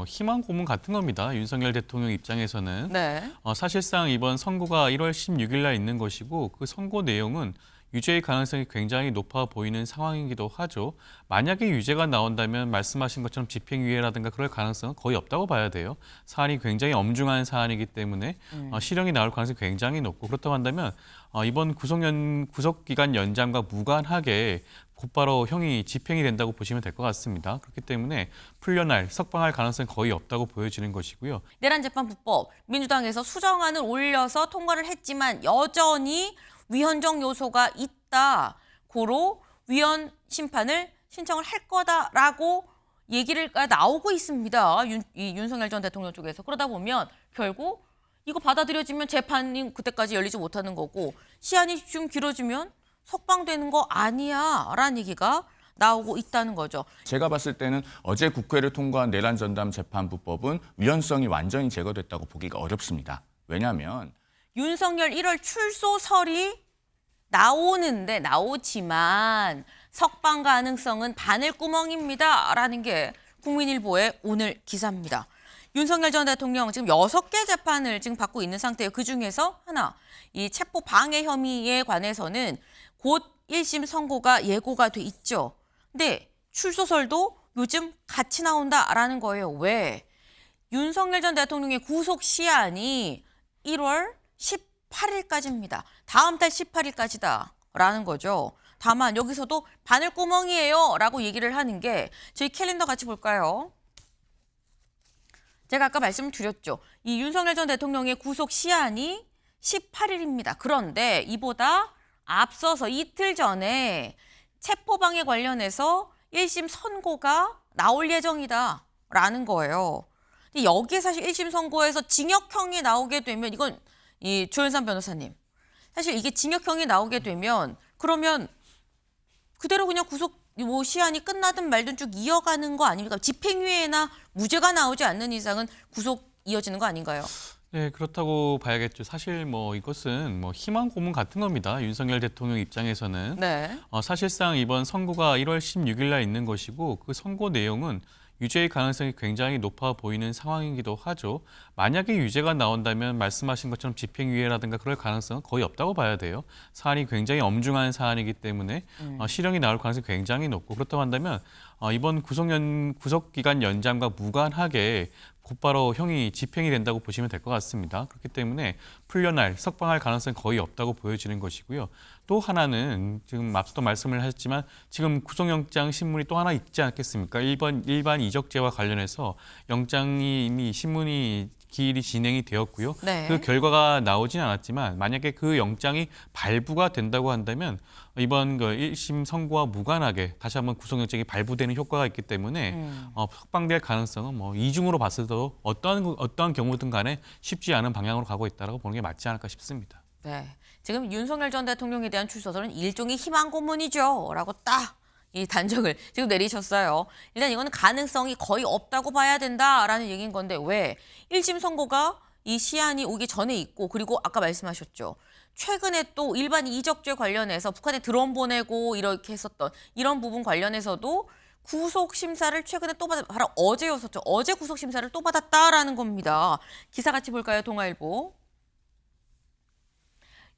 희망 고문 같은 겁니다. 윤석열 대통령 입장에서는. 네. 사실상 이번 선고가 1월 16일 날 있는 것이고 그 선고 내용은 유죄의 가능성이 굉장히 높아 보이는 상황이기도 하죠. 만약에 유죄가 나온다면 말씀하신 것처럼 집행유예라든가 그럴 가능성은 거의 없다고 봐야 돼요. 사안이 굉장히 엄중한 사안이기 때문에 실형이 나올 가능성이 굉장히 높고 그렇다고 한다면 이번 구속기간 연장과 무관하게 곧바로 형이 집행이 된다고 보시면 될 것 같습니다. 그렇기 때문에 풀려날, 석방할 가능성이 거의 없다고 보여지는 것이고요. 내란 재판부법 민주당에서 수정안을 올려서 통과를 했지만 여전히 위헌적 요소가 있다. 고로 위헌 심판을 신청을 할 거다라고 얘기를 나오고 있습니다. 윤석열 전 대통령 쪽에서. 그러다 보면 결국 이거 받아들여지면 재판이 그때까지 열리지 못하는 거고 시한이 좀 길어지면 석방되는 거 아니야 라는 얘기가 나오고 있다는 거죠. 제가 봤을 때는 어제 국회를 통과한 내란 전담 재판부법은 위헌성이 완전히 제거됐다고 보기가 어렵습니다. 왜냐하면 윤석열 1월 출소설이 나오지만 석방 가능성은 바늘구멍입니다 라는 게 국민일보의 오늘 기사입니다. 윤석열 전 대통령 지금 6개 재판을 지금 받고 있는 상태예요. 그중에서 하나, 이 체포 방해 혐의에 관해서는 곧 1심 선고가 예고가 돼 있죠. 근데 출소설도 요즘 같이 나온다라는 거예요. 왜? 윤석열 전 대통령의 구속 시한이 1월 18일까지입니다. 다음 달 18일까지다라는 거죠. 다만 여기서도 바늘구멍이에요 라고 얘기를 하는 게 저희 캘린더 같이 볼까요? 제가 아까 말씀드렸죠. 이 윤석열 전 대통령의 구속 시한이 18일입니다. 그런데 이보다 앞서서 이틀 전에 체포방해 관련해서 1심 선고가 나올 예정이다라는 거예요. 근데 여기에 사실 1심 선고에서 징역형이 나오게 되면 이건 이 조현산 변호사님 사실 이게 징역형이 나오게 되면 그러면 그대로 그냥 구속 시한이 끝나든 말든 쭉 이어가는 거 아닙니까? 집행유예나 무죄가 나오지 않는 이상은 구속 이어지는 거 아닌가요? 네, 그렇다고 봐야겠죠. 사실 이것은 희망 고문 같은 겁니다. 윤석열 대통령 입장에서는. 네. 사실상 이번 선고가 1월 16일 날 있는 것이고 그 선고 내용은 유죄의 가능성이 굉장히 높아 보이는 상황이기도 하죠. 만약에 유죄가 나온다면 말씀하신 것처럼 집행유예라든가 그럴 가능성은 거의 없다고 봐야 돼요. 사안이 굉장히 엄중한 사안이기 때문에 실형이 나올 가능성이 굉장히 높고 그렇다고 한다면 이번 구속기간 연장과 무관하게 곧바로 형이 집행이 된다고 보시면 될 것 같습니다. 그렇기 때문에 풀려날, 석방할 가능성이 거의 없다고 보여지는 것이고요. 또 하나는 지금 앞서도 말씀을 하셨지만 지금 구속영장 신문이 또 하나 있지 않겠습니까? 일반 이적죄와 관련해서 영장이 이미 신문이 기일이 진행이 되었고요. 네. 그 결과가 나오진 않았지만 만약에 그 영장이 발부가 된다고 한다면 이번 1심 선고와 무관하게 다시 한번 구속영장이 발부되는 효과가 있기 때문에 석방될 가능성은 이중으로 봤을 때도 어떠한 경우든 간에 쉽지 않은 방향으로 가고 있다고 보는 게 맞지 않을까 싶습니다. 네. 지금 윤석열 전 대통령에 대한 출소설은 일종의 희망 고문이죠. 라고 딱 이 단정을 지금 내리셨어요. 일단 이거는 가능성이 거의 없다고 봐야 된다라는 얘기인 건데 왜? 1심 선고가 이 시한이 오기 전에 있고 그리고 아까 말씀하셨죠. 최근에 또 일반 이적죄 관련해서 북한에 드론 보내고 이렇게 했었던 이런 부분 관련해서도 구속 심사를 최근에 또 바로 어제였었죠. 어제 구속 심사를 또 받았다라는 겁니다. 기사 같이 볼까요? 동아일보.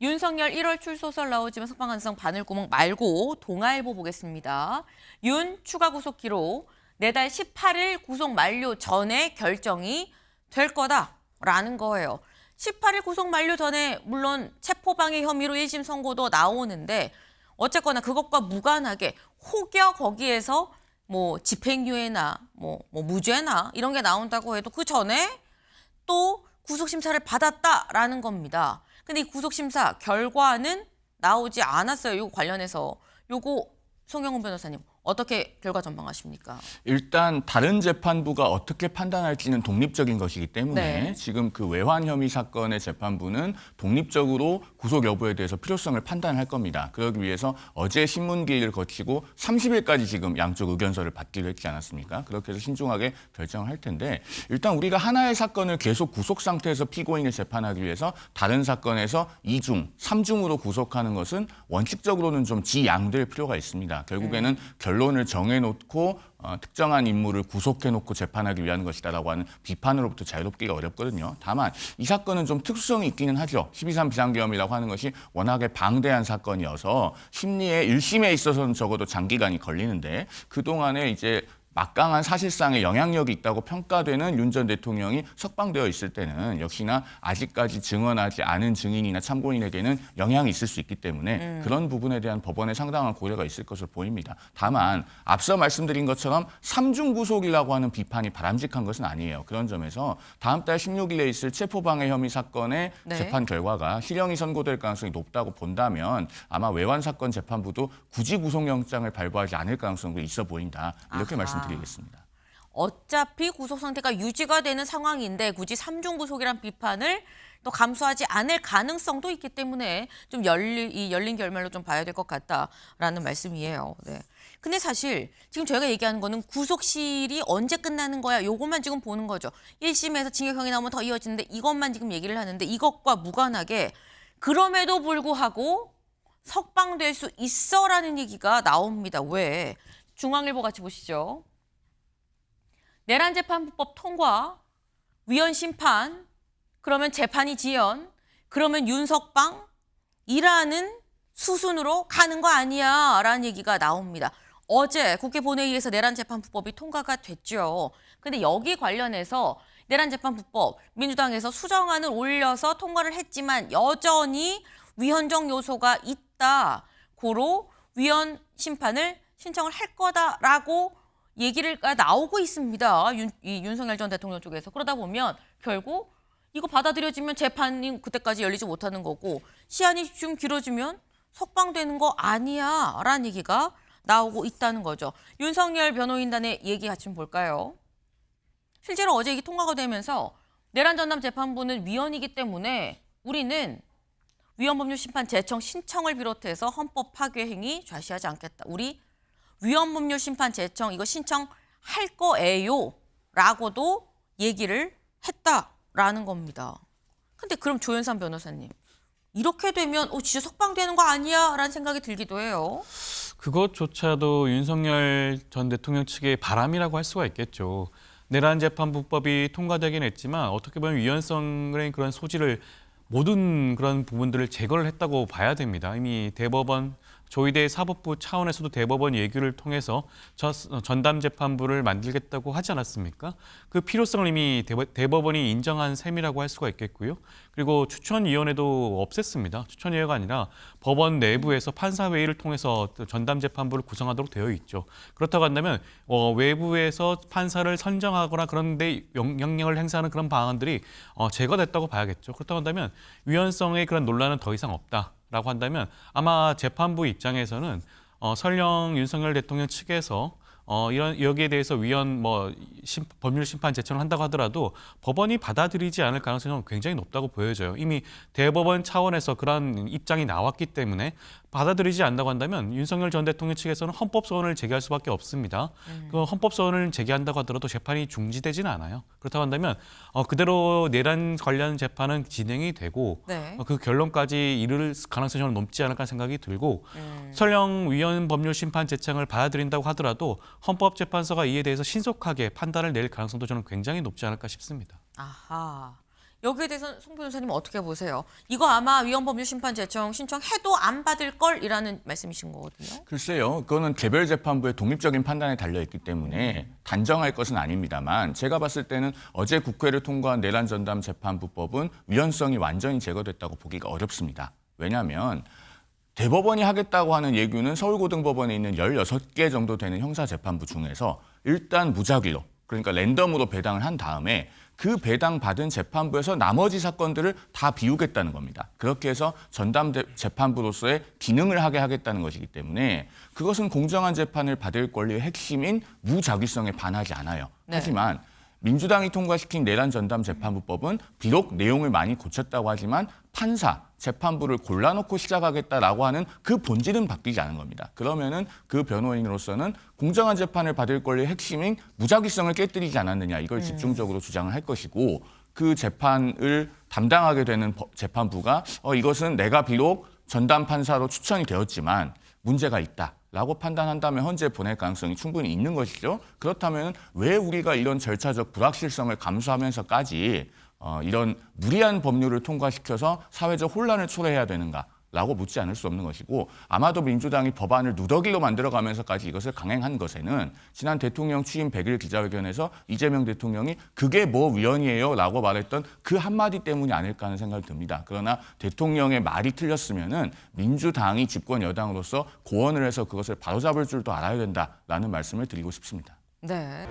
윤석열 1월 출소설 나오지만 석방 가능성 바늘구멍 말고 동아일보 보겠습니다. 윤 추가 구속 기록 내달 18일 구속 만료 전에 결정이 될 거다라는 거예요. 18일 구속 만료 전에 물론 체포방해 혐의로 1심 선고도 나오는데 어쨌거나 그것과 무관하게 혹여 거기에서 집행유예나 무죄나 이런 게 나온다고 해도 그 전에 또 구속심사를 받았다라는 겁니다. 근데 이 구속심사 결과는 나오지 않았어요. 이거 관련해서. 요거 송영훈 변호사님 어떻게 결과 전망하십니까? 일단 다른 재판부가 어떻게 판단할지는 독립적인 것이기 때문에 네. 지금 그 외환 혐의 사건의 재판부는 독립적으로 구속 여부에 대해서 필요성을 판단할 겁니다. 그러기 위해서 어제 신문기일을 거치고 30일까지 지금 양쪽 의견서를 받기로 했지 않았습니까? 그렇게 해서 신중하게 결정을 할 텐데 일단 우리가 하나의 사건을 계속 구속 상태에서 피고인을 재판하기 위해서 다른 사건에서 2중, 3중으로 구속하는 것은 원칙적으로는 좀 지양될 필요가 있습니다. 결국에는 결론을 정해놓고 특정한 인물을 구속해놓고 재판하기 위한 것이다라고 하는 비판으로부터 자유롭기가 어렵거든요. 다만 이 사건은 좀 특수성이 있기는 하죠. 12.3 비상계엄이라고 하는 것이 워낙에 방대한 사건이어서 심리의 1심에 있어서는 적어도 장기간이 걸리는데 그동안에 이제 막강한 사실상의 영향력이 있다고 평가되는 윤 전 대통령이 석방되어 있을 때는 역시나 아직까지 증언하지 않은 증인이나 참고인에게는 영향이 있을 수 있기 때문에 그런 부분에 대한 법원의 상당한 고려가 있을 것으로 보입니다. 다만 앞서 말씀드린 것처럼 삼중 구속이라고 하는 비판이 바람직한 것은 아니에요. 그런 점에서 다음 달 16일에 있을 체포방해 혐의 사건의 네. 재판 결과가 실형이 선고될 가능성이 높다고 본다면 아마 외환 사건 재판부도 굳이 구속영장을 발부하지 않을 가능성도 있어 보인다. 이렇게 말씀드리겠습니다. 어차피 구속 상태가 유지가 되는 상황인데 굳이 삼중 구속이란 비판을 또 감수하지 않을 가능성도 있기 때문에 좀 열린 결말로 좀 봐야 될 것 같다라는 말씀이에요. 네. 근데 사실 지금 저희가 얘기하는 거는 구속실이 언제 끝나는 거야? 요것만 지금 보는 거죠. 1심에서 징역형이 나오면 더 이어지는데 이것만 지금 얘기를 하는데 이것과 무관하게 그럼에도 불구하고 석방될 수 있어라는 얘기가 나옵니다. 왜? 중앙일보 같이 보시죠. 내란재판부법 통과, 위헌 심판, 그러면 재판이 지연, 그러면 윤석방이라는 수순으로 가는 거 아니야 라는 얘기가 나옵니다. 어제 국회 본회의에서 내란재판부법이 통과가 됐죠. 근데 여기 관련해서 내란재판부법 민주당에서 수정안을 올려서 통과를 했지만 여전히 위헌적 요소가 있다. 고로 위헌 심판을 신청을 할 거다라고 얘기가 나오고 있습니다. 윤석열 전 대통령 쪽에서. 그러다 보면 결국 이거 받아들여지면 재판이 그때까지 열리지 못하는 거고 시한이 좀 길어지면 석방되는 거 아니야 라는 얘기가 나오고 있다는 거죠. 윤석열 변호인단의 얘기 같이 좀 볼까요? 실제로 어제 이게 통과가 되면서 내란 전담 재판부는 위헌이기 때문에 우리는 위헌법률 심판 제청 신청을 비롯해서 헌법 파괴 행위 좌시하지 않겠다. 우리 위헌법률 심판 제청 이거 신청할 거예요 라고도 얘기를 했다라는 겁니다. 근데 그럼 조현삼 변호사님 이렇게 되면 진짜 석방되는 거 아니야 라는 생각이 들기도 해요. 그것조차도 윤석열 전 대통령 측의 바람이라고 할 수가 있겠죠. 내란재판부법이 통과되긴 했지만 어떻게 보면 위헌성의 그런 소지를 모든 그런 부분들을 제거를 했다고 봐야 됩니다. 이미 대법원 조희대 사법부 차원에서도 대법원 예규를 통해서 전담재판부를 만들겠다고 하지 않았습니까? 그 필요성을 이미 대법원이 인정한 셈이라고 할 수가 있겠고요. 그리고 추천위원회도 없앴습니다. 추천위원회가 아니라 법원 내부에서 판사회의를 통해서 전담재판부를 구성하도록 되어 있죠. 그렇다고 한다면 외부에서 판사를 선정하거나 그런데 영향력을 행사하는 그런 방안들이 제거됐다고 봐야겠죠. 그렇다고 한다면 위헌성의 그런 논란은 더 이상 없다. 라고 한다면 아마 재판부 입장에서는 설령 윤석열 대통령 측에서 여기에 대해서 위헌 법률 심판 제청을 한다고 하더라도 법원이 받아들이지 않을 가능성이 굉장히 높다고 보여져요. 이미 대법원 차원에서 그런 입장이 나왔기 때문에 받아들이지 않는다고 한다면 윤석열 전 대통령 측에서는 헌법 소원을 제기할 수밖에 없습니다. 그 헌법 소원을 제기한다고 하더라도 재판이 중지되지는 않아요. 그렇다고 한다면 그대로 내란 관련 재판은 진행이 되고 네. 그 결론까지 이를 가능성이 저는 높지 않을까 생각이 들고 설령 위헌 법률 심판 제청을 받아들인다고 하더라도 헌법재판소가 이에 대해서 신속하게 판단을 낼 가능성도 저는 굉장히 높지 않을까 싶습니다. 아하. 여기에 대해서 송 변호사님 어떻게 보세요? 이거 아마 위헌법률 심판 제청 신청해도 안 받을 걸이라는 말씀이신 거거든요. 글쎄요. 그거는 개별 재판부의 독립적인 판단에 달려있기 때문에 단정할 것은 아닙니다만 제가 봤을 때는 어제 국회를 통과한 내란 전담 재판부법은 위헌성이 완전히 제거됐다고 보기가 어렵습니다. 왜냐하면 대법원이 하겠다고 하는 예규는 서울고등법원에 있는 16개 정도 되는 형사재판부 중에서 일단 무작위로 그러니까 랜덤으로 배당을 한 다음에 그 배당받은 재판부에서 나머지 사건들을 다 비우겠다는 겁니다. 그렇게 해서 전담 재판부로서의 기능을 하게 하겠다는 것이기 때문에 그것은 공정한 재판을 받을 권리의 핵심인 무작위성에 반하지 않아요. 네. 하지만 민주당이 통과시킨 내란 전담 재판부법은 비록 내용을 많이 고쳤다고 하지만 판사, 재판부를 골라놓고 시작하겠다라고 하는 그 본질은 바뀌지 않은 겁니다. 그러면은 그 변호인으로서는 공정한 재판을 받을 권리의 핵심인 무작위성을 깨뜨리지 않았느냐 이걸 집중적으로 주장을 할 것이고 그 재판을 담당하게 되는 재판부가 이것은 내가 비록 전담 판사로 추천이 되었지만 문제가 있다. 라고 판단한다면 헌재 보낼 가능성이 충분히 있는 것이죠. 그렇다면 왜 우리가 이런 절차적 불확실성을 감수하면서까지 이런 무리한 법률을 통과시켜서 사회적 혼란을 초래해야 되는가? 라고 묻지 않을 수 없는 것이고 아마도 민주당이 법안을 누더기로 만들어가면서까지 이것을 강행한 것에는 지난 대통령 취임 100일 기자회견에서 이재명 대통령이 그게 뭐 위헌이에요? 라고 말했던 그 한마디 때문이 아닐까 하는 생각이 듭니다. 그러나 대통령의 말이 틀렸으면은 민주당이 집권 여당으로서 고언을 해서 그것을 바로잡을 줄도 알아야 된다라는 말씀을 드리고 싶습니다. 네.